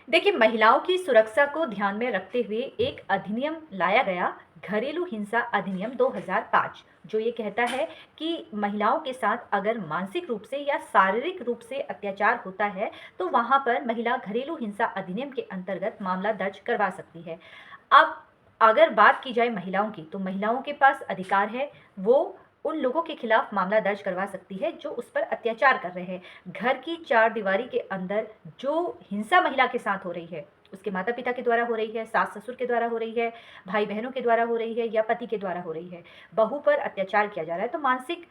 देखिए, महिलाओं की सुरक्षा को ध्यान में रखते हुए एक अधिनियम लाया गया, घरेलू हिंसा अधिनियम 2005, जो ये कहता है कि महिलाओं के साथ अगर मानसिक रूप से या शारीरिक रूप से अत्याचार होता है, तो वहाँ पर महिला घरेलू हिंसा अधिनियम के अंतर्गत मामला दर्ज करवा सकती है। अब अगर बात की जाए महिलाओं की, तो महिलाओं के पास अधिकार है, वो उन लोगों के खिलाफ मामला दर्ज करवा सकती है जो उस पर अत्याचार कर रहे हैं। घर की चार दीवारी के अंदर जो हिंसा महिला के साथ हो रही है, उसके माता पिता के द्वारा हो रही है, सास ससुर के द्वारा हो रही है, भाई बहनों के द्वारा हो रही है या पति के द्वारा हो रही है, बहू पर अत्याचार किया जा रहा है, तो मानसिक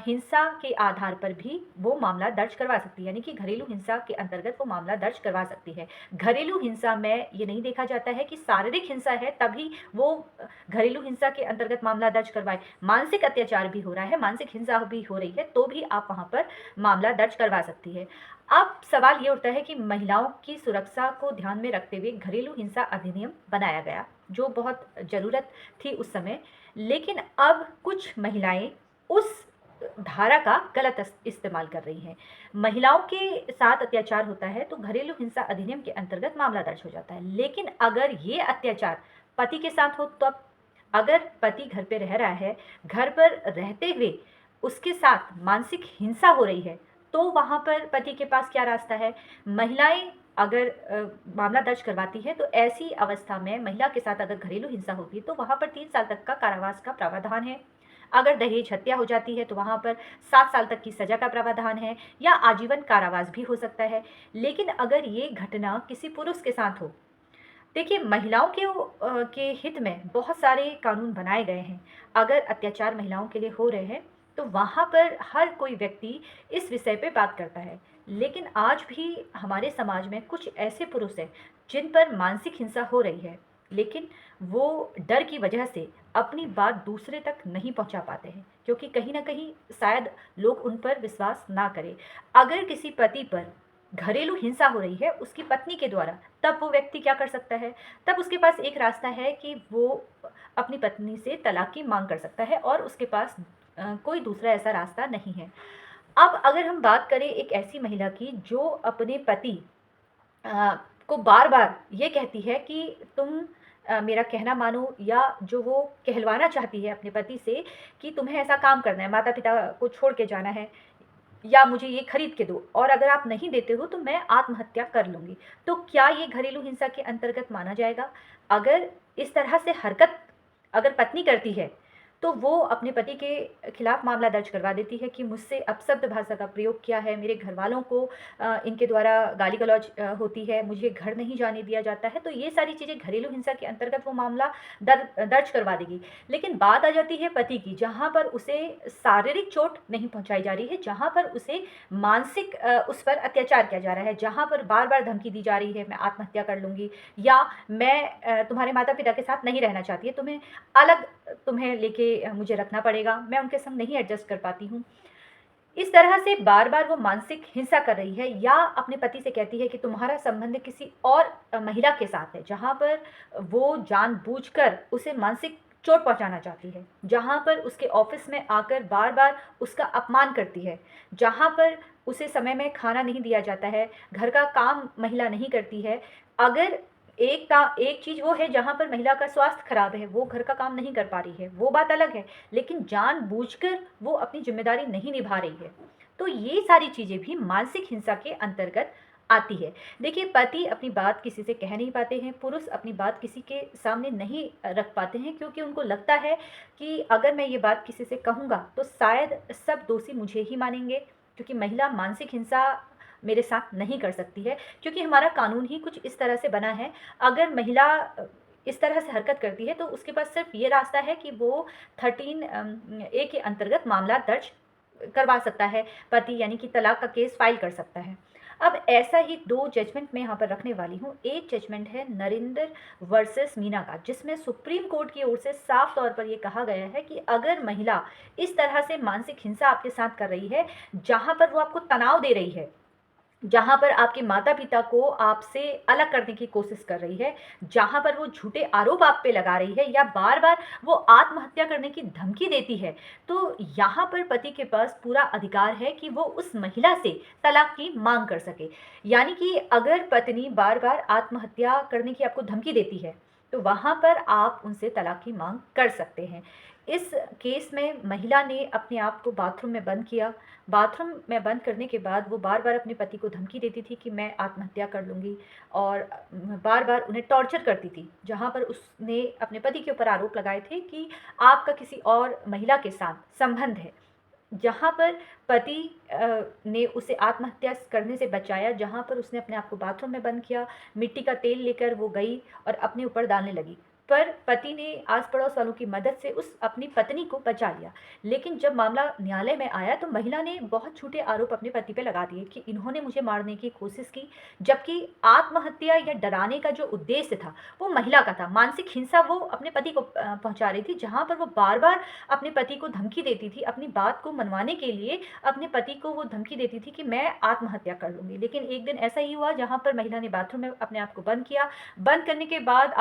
हिंसा के आधार पर भी वो मामला दर्ज करवा सकती है, यानी कि घरेलू हिंसा के अंतर्गत वो मामला दर्ज करवा सकती है। घरेलू हिंसा में ये नहीं देखा जाता है कि शारीरिक हिंसा है तभी वो घरेलू हिंसा के अंतर्गत मामला दर्ज करवाए। मानसिक अत्याचार भी हो रहा है, मानसिक हिंसा भी हो रही है, तो भी आप वहाँ पर मामला दर्ज करवा सकती है। अब सवाल ये उठता है कि महिलाओं की सुरक्षा को ध्यान में रखते हुए घरेलू हिंसा अधिनियम बनाया गया, जो बहुत ज़रूरत थी उस समय। लेकिन अब कुछ महिलाएं उस धारा का गलत इस्तेमाल कर रही हैं। महिलाओं के साथ अत्याचार होता है तो घरेलू हिंसा अधिनियम के अंतर्गत मामला दर्ज हो जाता है। लेकिन अगर ये अत्याचार पति के साथ हो, तब अगर पति घर पे रह रहा है, घर पर रहते हुए उसके साथ मानसिक हिंसा हो रही है, तो वहाँ पर पति के पास क्या रास्ता है? महिलाएं अगर मामला दर्ज करवाती है, तो ऐसी अवस्था में महिला के साथ अगर घरेलू हिंसा होती है तो वहाँ पर 3 साल तक का कारावास का प्रावधान है। अगर दहेज हत्या हो जाती है तो वहाँ पर 7 साल तक की सजा का प्रावधान है या आजीवन कारावास भी हो सकता है। लेकिन अगर ये घटना किसी पुरुष के साथ हो, देखिए, महिलाओं के हित में बहुत सारे कानून बनाए गए हैं। अगर अत्याचार महिलाओं के लिए हो रहे हैं, तो वहाँ पर हर कोई व्यक्ति इस विषय पे बात करता है। लेकिन आज भी हमारे समाज में कुछ ऐसे पुरुष हैं जिन पर मानसिक हिंसा हो रही है, लेकिन वो डर की वजह से अपनी बात दूसरे तक नहीं पहुँचा पाते हैं, क्योंकि कहीं न कहीं शायद लोग उन पर विश्वास ना करें। अगर किसी पति पर घरेलू हिंसा हो रही है उसकी पत्नी के द्वारा, तब वो व्यक्ति क्या कर सकता है? तब उसके पास एक रास्ता है कि वो अपनी पत्नी से तलाक की मांग कर सकता है और उसके पास कोई दूसरा ऐसा रास्ता नहीं है। अब अगर हम बात करें एक ऐसी महिला की जो अपने पति को बार-बार ये कहती है कि तुम मेरा कहना मानो, या जो वो कहलवाना चाहती है अपने पति से कि तुम्हें ऐसा काम करना है, माता-पिता को छोड़ के जाना है या मुझे ये खरीद के दो, और अगर आप नहीं देते हो तो मैं आत्महत्या कर लूँगी। तो क्या ये घरेलू हिंसा के अंतर्गत माना जाएगा? अगर इस तरह से हरकत अगर पत्नी करती है, तो वो अपने पति के खिलाफ मामला दर्ज करवा देती है कि मुझसे अपशब्द भाषा का प्रयोग किया है, मेरे घरवालों को इनके द्वारा गाली-गलौज होती है, मुझे घर नहीं जाने दिया जाता है। तो ये सारी चीज़ें घरेलू हिंसा के अंतर्गत वो मामला दर्ज करवा देगी। लेकिन बात आ जाती है पति की, जहाँ पर उसे शारीरिक चोट नहीं पहुँचाई जा रही है, जहाँ पर उसे मानसिक उस पर अत्याचार किया जा रहा है, जहाँ पर बार-बार धमकी दी जा रही है, मैं आत्महत्या कर लूँगी, या मैं तुम्हारे माता-पिता के साथ नहीं रहना चाहती है, तुम्हें लेके मुझे रखना पड़ेगा, मैं उनके संग नहीं एडजस्ट कर पाती हूँ। इस तरह से बार-बार वो मानसिक हिंसा कर रही है, या अपने पति से कहती है कि तुम्हारा संबंध किसी और महिला के साथ है, जहाँ पर वो जानबूझकर उसे मानसिक चोट पहुँचाना चाहती है, जहाँ पर उसके ऑफ़िस में आकर बार-बार उसका अपमान करती है, जहाँ पर उसे समय में खाना नहीं दिया जाता है, घर का काम महिला नहीं करती है। अगर एक चीज़ वो है जहाँ पर महिला का स्वास्थ्य खराब है, वो घर का काम नहीं कर पा रही है, वो बात अलग है, लेकिन जानबूझकर वो अपनी ज़िम्मेदारी नहीं निभा रही है। तो ये सारी चीज़ें भी मानसिक हिंसा के अंतर्गत आती है। देखिए, पति अपनी बात किसी से कह नहीं पाते हैं, पुरुष अपनी बात किसी के सामने नहीं रख पाते हैं, क्योंकि उनको लगता है कि अगर मैं ये बात किसी से कहूँगा तो शायद सब दोषी मुझे ही मानेंगे, क्योंकि महिला मानसिक हिंसा मेरे साथ नहीं कर सकती है, क्योंकि हमारा कानून ही कुछ इस तरह से बना है। अगर महिला इस तरह से हरकत करती है तो उसके पास सिर्फ ये रास्ता है कि वो 13A के अंतर्गत मामला दर्ज करवा सकता है, पति यानी कि तलाक का केस फाइल कर सकता है। अब ऐसा ही 2 जजमेंट मैं यहाँ पर रखने वाली हूँ। एक जजमेंट है नरेंद्र वर्सेस मीना का, जिसमें सुप्रीम कोर्ट की ओर से साफ तौर पर ये कहा गया है कि अगर महिला इस तरह से मानसिक हिंसा आपके साथ कर रही है, जहाँ पर वो आपको तनाव दे रही है, जहाँ पर आपके माता-पिता को आपसे अलग करने की कोशिश कर रही है, जहाँ पर वो झूठे आरोप आप पे लगा रही है या बार-बार वो आत्महत्या करने की धमकी देती है, तो यहाँ पर पति के पास पूरा अधिकार है कि वो उस महिला से तलाक की माँग कर सके। यानी कि अगर पत्नी बार-बार आत्महत्या करने की आपको धमकी देती है, तो वहाँ पर आप उनसे तलाक की माँग कर सकते हैं। इस केस में महिला ने अपने आप को बाथरूम में बंद किया। बाथरूम में बंद करने के बाद वो बार-बार अपने पति को धमकी देती थी कि मैं आत्महत्या कर लूँगी और बार-बार उन्हें टॉर्चर करती थी। जहाँ पर उसने अपने पति के ऊपर आरोप लगाए थे कि आपका किसी और महिला के साथ संबंध है। जहाँ पर पति ने उसे आत्महत्या करने से बचाया, जहाँ पर उसने अपने आप को बाथरूम में बंद किया, मिट्टी का तेल लेकर वो गई और अपने ऊपर डालने लगी। पर पति ने आस-पड़ोस वालों की मदद से उस अपनी पत्नी को बचा लिया। लेकिन जब मामला न्यायालय में आया तो महिला ने बहुत झूठे आरोप अपने पति पे लगा दिए कि इन्होंने मुझे मारने की कोशिश की, जबकि आत्महत्या या डराने का जो उद्देश्य था, वो महिला का था। मानसिक हिंसा वो अपने पति को पहुँचा रही थी, जहाँ पर वो बार-बार अपने पति को धमकी देती थी, अपनी बात को मनवाने के लिए अपने पति को वो धमकी देती थी कि मैं आत्महत्या कर लूँगी। लेकिन एक दिन ऐसा ही हुआ जहाँ पर महिला ने बाथरूम में अपने आप को बंद किया। बंद करने के बाद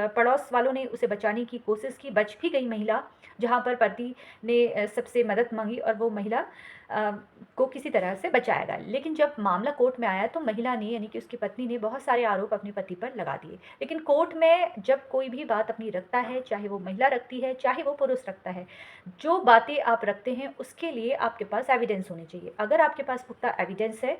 पड़ोस वालों ने उसे बचाने की कोशिश की, बच भी गई महिला, जहाँ पर पति ने सबसे मदद माँगी और वो महिला को किसी तरह से बचाया गया। लेकिन जब मामला कोर्ट में आया तो महिला ने यानी कि उसकी पत्नी ने बहुत सारे आरोप अपने पति पर लगा दिए। लेकिन कोर्ट में जब कोई भी बात अपनी रखता है, चाहे वो महिला रखती है, चाहे वो पुरुष रखता है, जो बातें आप रखते हैं उसके लिए आपके पास एविडेंस होनी चाहिए। अगर आपके पास पुख्ता एविडेंस है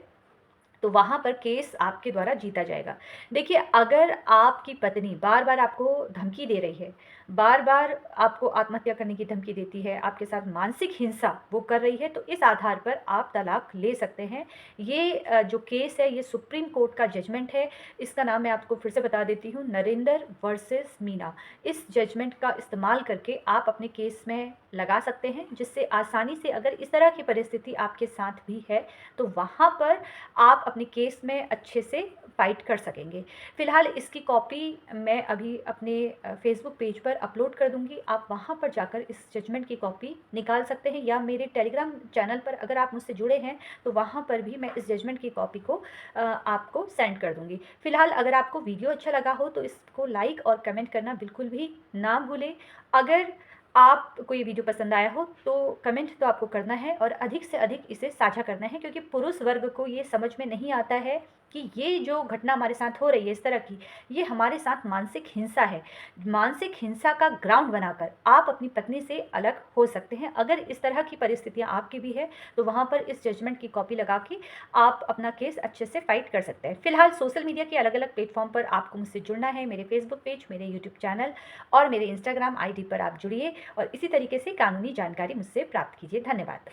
तो वहाँ पर केस आपके द्वारा जीता जाएगा। देखिए, अगर आपकी पत्नी बार-बार आपको धमकी दे रही है, बार-बार आपको आत्महत्या करने की धमकी देती है, आपके साथ मानसिक हिंसा वो कर रही है, तो इस आधार पर आप तलाक ले सकते हैं। ये जो केस है, ये सुप्रीम कोर्ट का जजमेंट है। इसका नाम मैं आपको फिर से बता देती हूँ, नरेंद्र वर्सेस मीना। इस जजमेंट का इस्तेमाल करके आप अपने केस में लगा सकते हैं, जिससे आसानी से अगर इस तरह की परिस्थिति आपके साथ भी है, तो वहाँ पर आप अपने केस में अच्छे से फ़ाइट कर सकेंगे। फ़िलहाल इसकी कॉपी मैं अभी अपने फ़ेसबुक पेज पर अपलोड कर दूँगी। आप वहाँ पर जाकर इस जजमेंट की कॉपी निकाल सकते हैं या मेरे टेलीग्राम चैनल पर अगर आप मुझसे जुड़े हैं, तो वहाँ पर भी मैं इस जजमेंट की कॉपी को आपको सेंड कर दूँगी। फ़िलहाल अगर आपको वीडियो अच्छा लगा हो, तो इसको लाइक और कमेंट करना बिल्कुल भी ना भूलें। अगर आपको ये वीडियो पसंद आया हो तो कमेंट तो आपको करना है और अधिक से अधिक इसे साझा करना है, क्योंकि पुरुष वर्ग को ये समझ में नहीं आता है कि ये जो घटना हमारे साथ हो रही है इस तरह की, ये हमारे साथ मानसिक हिंसा है। मानसिक हिंसा का ग्राउंड बनाकर आप अपनी पत्नी से अलग हो सकते हैं। अगर इस तरह की परिस्थितियाँ आपकी भी है तो वहाँ पर इस जजमेंट की कॉपी लगा के आप अपना केस अच्छे से फाइट कर सकते हैं। फिलहाल सोशल मीडिया के अलग-अलग प्लेटफ़ॉर्म पर आपको मुझसे जुड़ना है। मेरे फ़ेसबुक पेज, मेरे यूट्यूब चैनल और मेरे इंस्टाग्राम आईडी पर आप जुड़िए और इसी तरीके से कानूनी जानकारी मुझसे प्राप्त कीजिए। धन्यवाद।